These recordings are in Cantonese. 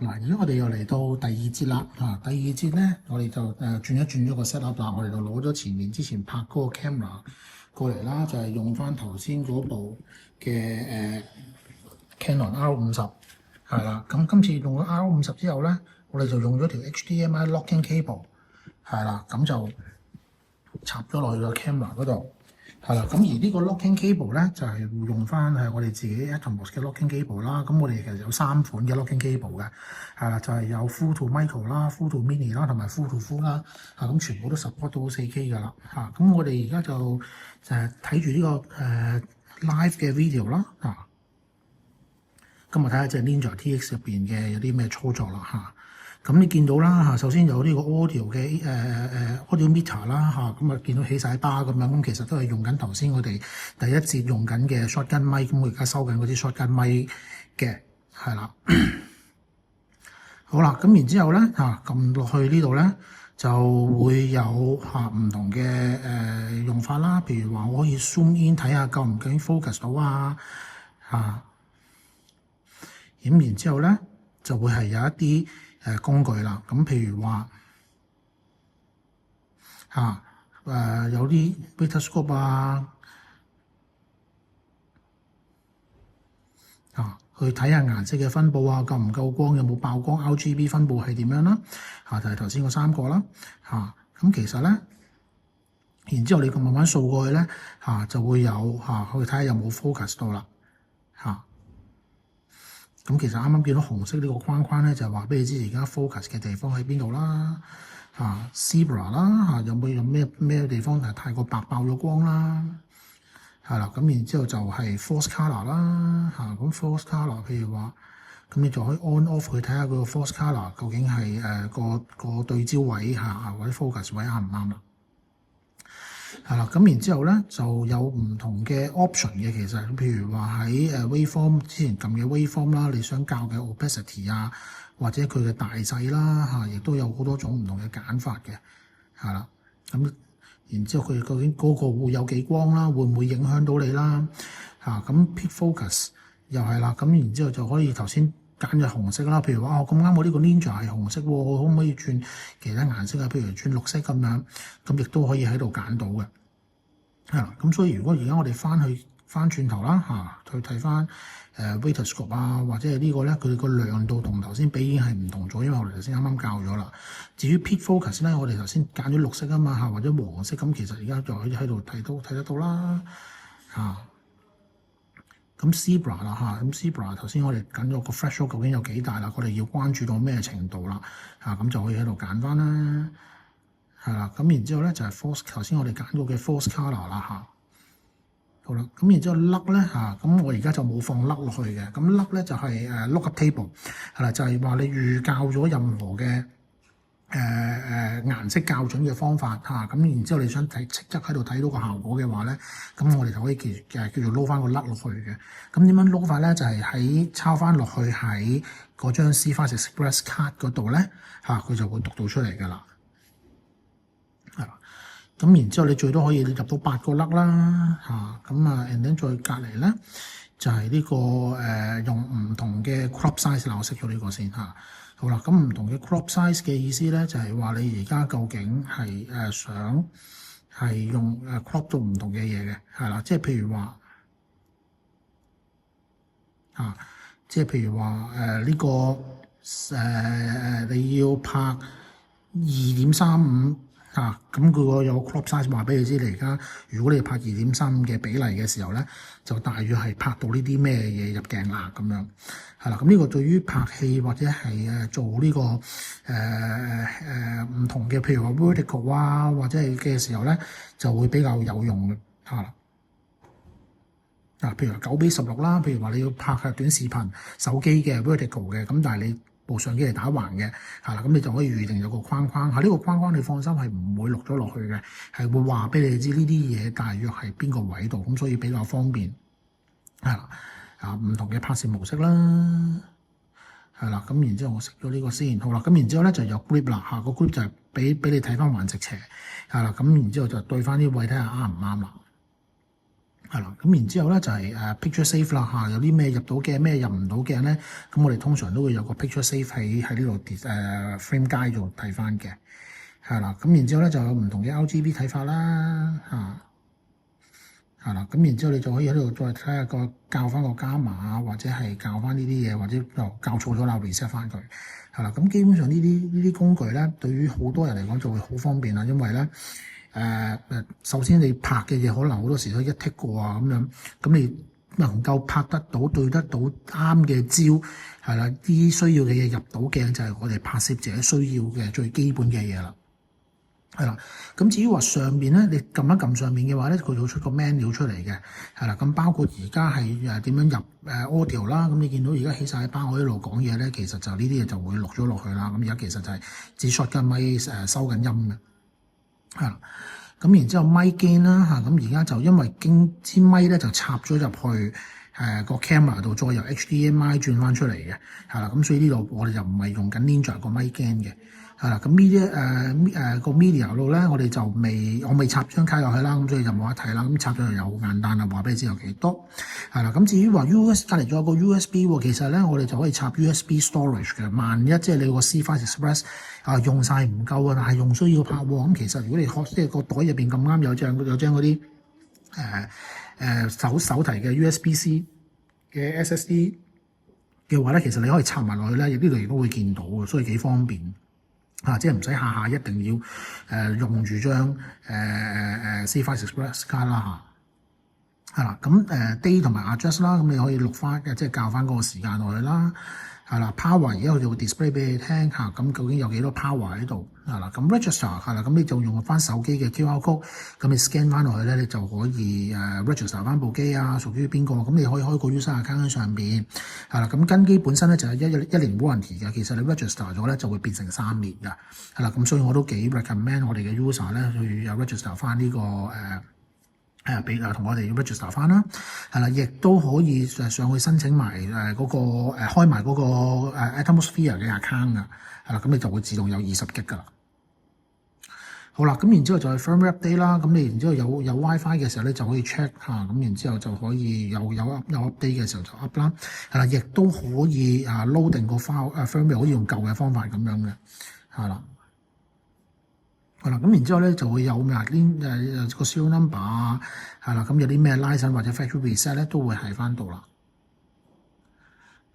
嗱，而家我哋又嚟到第二節啦。第二節咧，我哋就轉一轉咗個 set up 啦。我哋就攞咗前面之前拍嗰個 camera 過嚟啦，就係用翻頭先嗰部嘅Canon R50 係啦。咁今次用咗 R50之後咧，我哋就用咗條 HDMI locking cable 係啦，咁就插咗落去個 camera 嗰度。係啦，咁而呢個 locking cable 咧就係用翻係我哋自己 Atomos 嘅 locking cable 啦。咁我哋其實有3款嘅 locking cable 嘅，係啦，就係有 full to micro 啦、full to mini 啦，同埋 full to full 啦。咁全部都 support 到 4K 㗎啦。咁我哋而家就睇住呢個live 嘅 video 啦。今日睇下隻 Ninja TX 入邊嘅有啲咩操作啦。咁你見到啦，首先有呢個 audio 嘅audio meter 啦，咁見到起晒巴咁樣，咁其實都係用緊頭先我哋第一節用緊嘅 shotgun mic，咁我而家收緊嗰啲 shotgun mic 嘅，係啦。好啦，咁然之後咧撳落去呢度咧就會有唔同嘅用法啦，譬如話我可以 zoom in 睇下夠唔夠 focus 到咁然之後咧就會係有一啲工具啦，咁譬如話有啲 Vitascope 去睇下顏色嘅分佈夠唔夠光，有冇曝光 RGB 分佈係點樣啦，就係頭先嗰3個啦，咁其實咧，然之後你咁慢慢掃過去咧，就會有去睇下有冇 focus 到啦，咁其實啱啱見到紅色呢個框框咧，就係話俾你知而家 focus 嘅地方喺邊度啦。Zebra 啦，有咩地方係太過白爆咗光啦。係啦，咁然之後就係 false color 啦。咁 false color 譬如話，咁你就可以 on off 去睇下佢個 false color 究竟係個對焦位或者 focus 位啱唔啱啦。係啦，咁然之後咧就有唔同嘅 option 嘅，其實譬如話喺waveform 之前撳嘅 waveform 啦，你想校嘅 opacity 或者佢嘅大細啦亦都有好多種唔同嘅揀法嘅，係啦。咁然之後佢究竟嗰個會有幾光啦，會唔會影響到你啦？咁 peak focus 又係啦，咁然之後就可以頭先揀咗紅色啦，譬如話咁啱我呢個 Ninja 係紅色喎，我可唔可以轉其他顏色譬如轉綠色咁樣，咁亦都可以喺度揀到嘅。係啦，咁所以如果而家我哋翻轉頭啦去睇翻Vitascope或者係呢個咧，佢哋個亮度同頭先比已經係唔同咗，因為我哋頭先啱啱校咗啦。至於 peak focus 咧，我哋頭先揀咗綠色嘛或者黃色，咁其實而家就可以喺度睇得到啦咁 Zebra 啦咁 Zebra 頭先我哋揀咗個 threshold 究竟有幾大啦，我哋要關注到咩程度啦咁就可以喺度揀翻啦，係啦。咁然之後咧就係 false 頭先我哋揀咗嘅 false color 啦好啦，咁然之後粒咧咁我而家就冇放粒落去嘅，咁粒咧就係lookup table 係啦，就係話你預校咗任何嘅顏色校準嘅方法咁然之後你想即刻喺度睇到個效果嘅話咧，咁我哋就可以叫做撈翻個粒落去嘅。咁點樣撈法咧？就係喺抄翻落去喺嗰張 CFast Express card 嗰度咧佢就會讀到出嚟㗎啦。係啦，咁然之後你最多可以入到8個粒啦and then 再隔離咧就係呢個用唔同嘅 crop size 嗱，我熄咗呢個先好啦，咁唔同嘅 crop size 嘅意思咧，就係話你而家究竟係想係用crop 到唔同嘅嘢嘅，係啦，即係譬如話即係譬如話呢個你要拍2.35咁佢個有個 crop size 話俾你知，你而家如果你拍2.35嘅比例嘅時候咧，就大約係拍到呢啲咩嘢入鏡啦咁樣，係啦。咁呢個對於拍戲或者係做呢個唔同嘅，譬如話 vertical 或者係嘅時候咧，就會比較有用嘅譬如話9:16啦，譬如話你要拍短視頻手機嘅 vertical 嘅，咁但係你部相機係打橫嘅，咁你就可以預定有個框框，呢個框框你放心係唔會錄咗落去嘅，係會話俾你知呢啲嘢大約係邊個位度，咁所以比較方便，唔同嘅拍攝模式啦，係啦，咁然之後我熄咗呢個先，好啦，咁然之後咧就有 grip 啦，個 grip 就係俾你睇翻橫直斜，係啦，咁然之後就對翻啲位睇下啱唔啱啦。係啦，咁然之後咧就係picture safe 啦嚇，有啲咩入到鏡，咩入唔到鏡咧，咁我哋通常都會有個 picture safe 喺呢度frame guide 度睇翻嘅，係啦，咁然之後咧就有唔同嘅 RGB 睇法啦嚇，係啦，咁然之後你就可以喺度再睇下校翻個加碼啊，或者係校翻呢啲嘢，或者校錯咗啦 reset 翻佢，係啦，咁基本上呢啲工具咧，對於好多人嚟講就會好方便啦，因為咧。首先你拍嘅嘢可能好多時都一剔過啊咁樣，咁你能夠拍得到對得到啱嘅焦，係啦，啲需要嘅嘢入到鏡就係我哋拍攝者需要嘅最基本嘅嘢啦，係啦。咁至於話上面咧，你撳一撳上面嘅話咧，佢會出個 menu 出嚟嘅，係啦。咁包括而家係點樣入audio 啦，咁你見到而家起晒班我一路講嘢咧，其實就呢啲嘢就會錄咗落去啦。咁而家其實就係只 shot 緊咪收緊音嘅。係啦，咁然之後咪 gain 啦嚇，咁而家就因為經支咪咧就插咗入去個 camera 度，再由 HDMI 轉翻出嚟嘅，係啦，咁所以呢度我哋就唔係用緊 Ninja 個咪 gain 嘅，係啦，咁個 media 度咧我哋就我未插張卡落去啦，咁所以就冇得睇啦，咁插咗又好簡單啦，話俾你知有幾多，係啦，咁至於話 USB 隔離仲有個 USB 喎，其實咧我哋就可以插 USB storage 嘅，萬一即係你個 C5 Express 用晒唔夠啊，但係用需要拍喎，咁其實如果你即係個袋入邊咁啱有張嗰啲手提嘅 USB-C 嘅 SSD 嘅話咧，其實你可以插埋落去咧，呢度亦都會見到嘅，所以幾方便即係唔使下下一定要用住張C5 Express 卡啦嚇，係啦，咁day 同埋 adjust 啦，咁你可以錄翻即係校翻嗰個時間落去啦。係啦 ，power 而家佢就會 display 俾你聽嚇，咁究竟有幾多 power 喺度係啦？咁 register 係啦，咁你就用翻手機嘅 QR code，咁你 scan 翻落去咧，你就可以register 翻部機啊，屬於邊個？咁你可以開個 user account 喺上邊係啦。咁跟機本身咧就係一年 warranty 嘅，其實你 register 咗咧就會變成3年㗎，係啦。咁所以我都幾 recommend 我哋嘅 user 咧去register 翻呢個同我哋 register 翻啦，係啦，亦都可以上去申請埋嗰個開埋嗰個Atmosphere 嘅 account 㗎，係啦，咁你就會自動有20 G 㗎啦。好啦，咁然之後就係 firmware update 啦，咁你然之後有 WiFi 嘅時候咧就可以 check 嚇，咁然之後就可以有 update 嘅時候就 up 啦，係啦，亦都可以load 定個 file firmware 可以用舊嘅方法咁樣嘅，係啦。係啦，咁然之後咧就會有咩個 serial number 啊，係啦，咁有啲咩 license 或者 factory reset 咧都會喺翻度啦。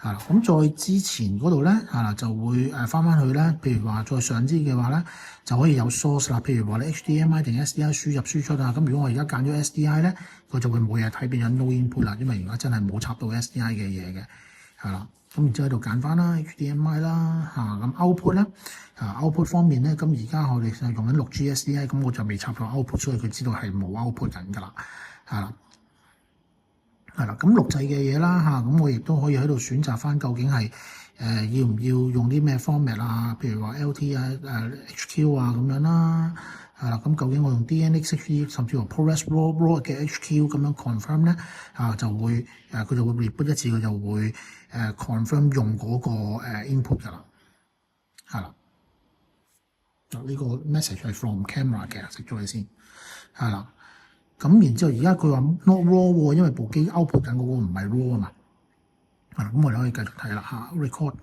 係啦，咁再之前嗰度咧，係啦就會翻去咧，譬如話再上啲嘅話咧，就可以有 source 啦。譬如話你 HDMI 定 SDI 輸入輸出啊，咁如果我而家揀咗 SDI 咧，佢就會冇嘢睇，變咗 no input 啦，因為而家真係冇插到 SDI 嘅嘢嘅，係啦。咁然之後喺度揀翻啦 HDMI 啦咁 output 咧output 方面咧，咁而家我哋就用緊6G SDI，咁我就未插到 output，所以佢知道係冇 output 緊㗎啦，係啦，咁錄製嘅嘢啦咁我亦都可以喺度選擇翻究竟係要唔要用啲咩 format 啊，譬如話 LT HQ 啊咁樣啦，係啦，咁究竟我用 DNX HD 甚至乎 ProRes RAW 嘅 HQ 咁樣 confirm 咧就會佢就會 reboot 一次，佢就會confirm 用嗰個input 㗎啦，係啦，呢個 message 係 from camera 嘅，熄咗佢先，係啦，咁然之後而家佢話 not raw 喎，因為部機 output 緊嗰個唔係 raw 啊嘛，咁我哋可以繼續睇啦record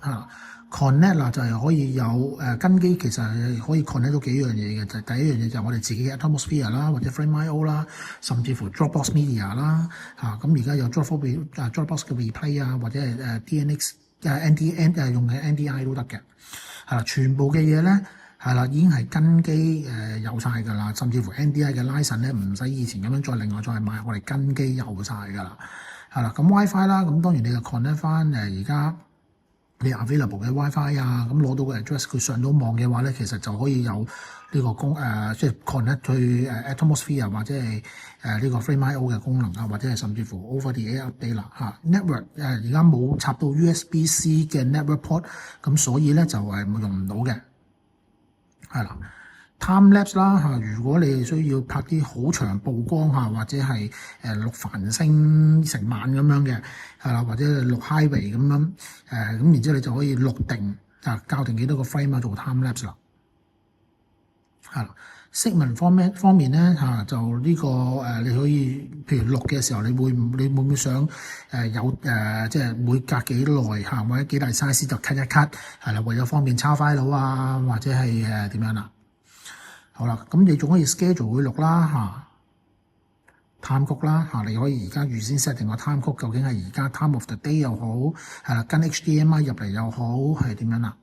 connect 啦，就係可以有跟機，其實係可以 connect 到幾樣嘢嘅，就係第一樣嘢就係我哋自己嘅 Atmosphere 啦，或者 Frame.io 啦，甚至乎 Dropbox Media 啦咁而家有 Dropbox 嘅 replay 啊，或者係DNX ND 用嘅 NDI 都得嘅，係啦，全部嘅嘢咧係啦，已經係跟機有晒㗎啦，甚至乎 NDI 嘅 license 咧唔使以前咁樣再另外再買，我哋跟機有晒㗎啦，係啦，咁 WiFi 啦，咁當然你就 connect 翻而家你 available 嘅 WiFi 啊，咁攞到個 address，佢上到網嘅話咧，其實就可以有呢個即係 connect 去Atmosphere 或者係呢個 Frame.io 嘅功能啊，或者係甚至乎 over the air update 啦network 而家冇插到 USB-C 嘅 network port， 咁所以咧就係用唔到嘅，係啦。time lapse 啦如果你需要拍啲好長曝光或者係錄繁星成晚咁樣嘅，係啦，或者錄 highway 咁樣咁然之後你就可以錄定校定幾多個 frame 做 time lapse 啦。係啦。Segment 方面咧就呢、個你可以譬如錄嘅時候，你會唔會想即係每隔幾耐或者幾大 size 就 cut 一 cut 係啦，為咗方便抄 file 啊，或者係點樣啦？好啦，咁你仲可以 schedule 會錄啦time code 啦你可以而家預先 set 定個 time code，究竟係而家 time of the day 又好係啦，跟 HDMI 入嚟又好係點樣啦？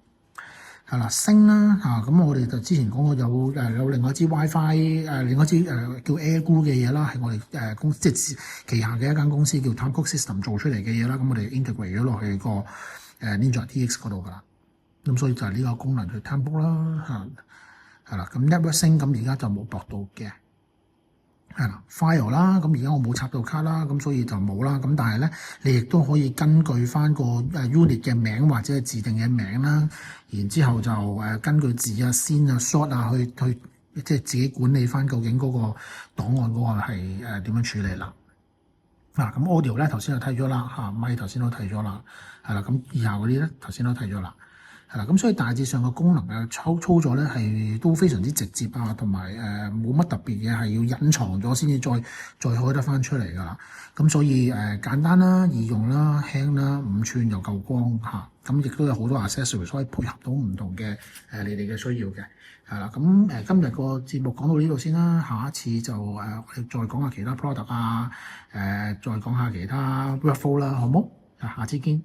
係啦，升啦咁我哋就之前講過有另外一支 WiFi 另外一支叫 AirGlue 嘅嘢啦，係我哋公司即係旗下嘅一間公司叫 Time Code System 做出嚟嘅嘢啦，咁我哋 integrate 咗落去個Ninja TX 嗰度噶啦，咁所以就係呢個功能去 Time Code 啦係啦，咁 Network Sync 咁而家就冇駁到嘅。係啦 file 啦，咁而家我冇插到卡啦，咁所以就冇啦。咁但係咧，你亦都可以根據翻個unit 嘅名或者係自定嘅名啦，然之後就根據字先short 去即係自己管理翻究竟嗰個檔案嗰個係點樣處理啦。咁 audio 咧頭先就睇咗啦咪頭先都睇咗啦，係啦，咁以下嗰啲咧頭先都睇咗啦。係啦，咁所以大致上個功能操作咧係都非常之直接同埋冇乜特別嘢係要隱藏咗先至再開得翻出嚟㗎啦。咁所以簡單啦、易用啦、輕啦、5寸又夠光咁亦都有好多 accessories 可以配合到唔同嘅你哋嘅需要嘅。係啦，咁今日個節目講到呢度先啦，下一次就我哋再講下其他 product 再講下其他 workflow 啦，好冇？下次見。